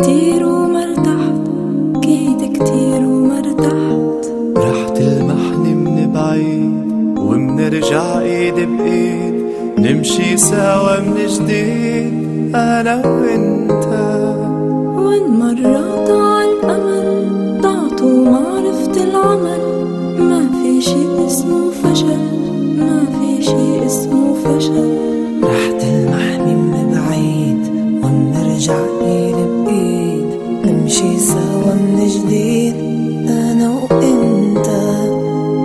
كتير وما ارتحت، بكيت كتير وما ارتحت. رح تلمحني من بعيد ومنرجع ايد بايد، نمشي سوا من جديد انا وانت. وان مرة ضاع الامل ضعت وما عرفت العمل، ما في شي اسمه فشل، ما في شي اسمه فشل. رح تلمحني من بعيد ومنرجع ايد بايد، نمشي سوا من جديد انا وانت.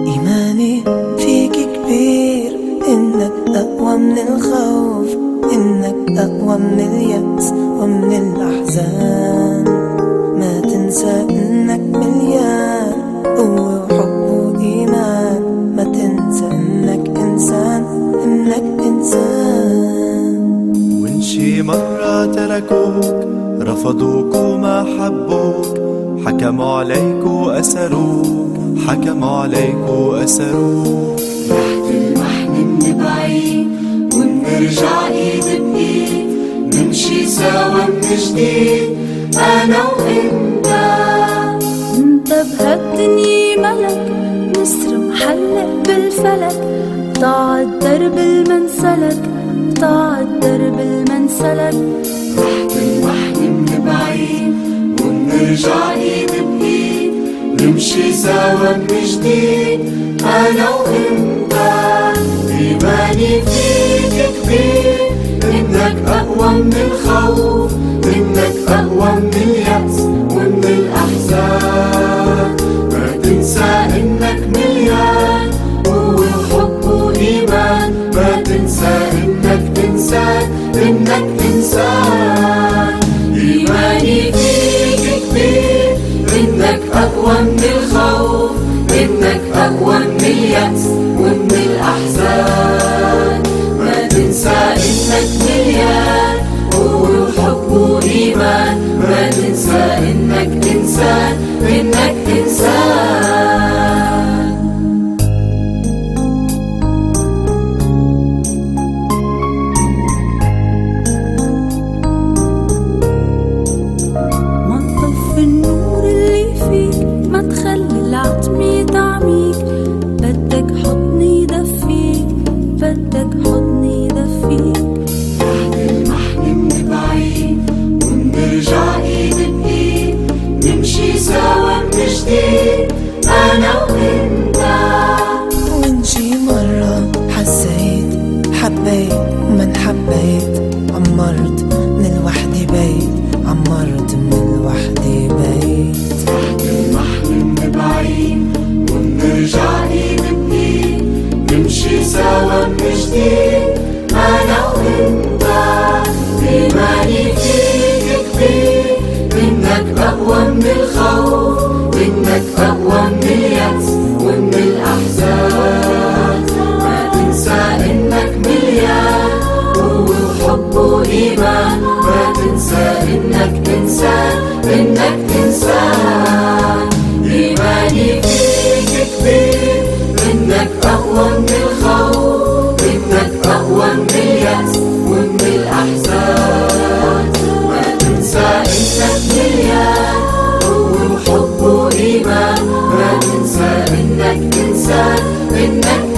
ايماني فيك كبير، انك اقوى من الخوف، انك اقوى من اليأس ومن الاحزان. ما تنسى انك مليان قوة وحب وايمان، ما تنسى انك انسان، انك انسان. وان شي مرة تركوك رفضوك وما حبوك، حكموا عليك وأسروك، حكموا عليك وأسروك. رح تلمحني من بعيد ونرجع ايد بايد، نمشي سوا من جديد انا وانت. انت بهالدنيا ملك، نسر محلق بالفلك، ضاع الدرب المنسلك، ضاع الدرب المنسلك. رح تلمحني من بعيد ونرجع ايد بايد، نمشي سوا من جديد انا وانت. ايماني فيك كبير، انك اقوى من الخوف، انك اقوى من اليأس ومن الاحزان. ما تنسى انك مليان قوة وحب وايمان، ما تنسى انك انسان، انك انسان. ايماني فيك كبير، انك اقوى من الخوف، انك اقوى من اليأس ومن الاحزان. ما تنسى انك مليان قوة وحب وايمان، ما تنسى انك انسان، انك انسان. ما تطفي النور اللي فيك، ما تخلي العتمة تعميك، بدك حضني يدفيك، بدك حضني يدفيك. رح تلمحني من بعيد ونرجع ايد بايد، نمشي سوا من جديد انا وانت. وإن شي مرة حسيت حبيت وما انحبيت، عمرت من الوحدة بيت، عمرت من الوحدة بيت. رح تلمحني من بعيد ونرجع ايد بايد، نمشي سوا من جديد انا وانت. ايماني فيك كبير، انك اقوى من الخوف، انك اقوى من اليأس ومن الاحزان. ما تنسى انك مليان قوة وحب وايمان، ما تنسى انك انسان، انك انسان. ايماني فيك كبير، انك اقوى من الخوف، انك اقوى من اليأس ومن الاحزان. ما تنسى انك مليان قوة وحب وايمان، ما تنسى انك انسان، انك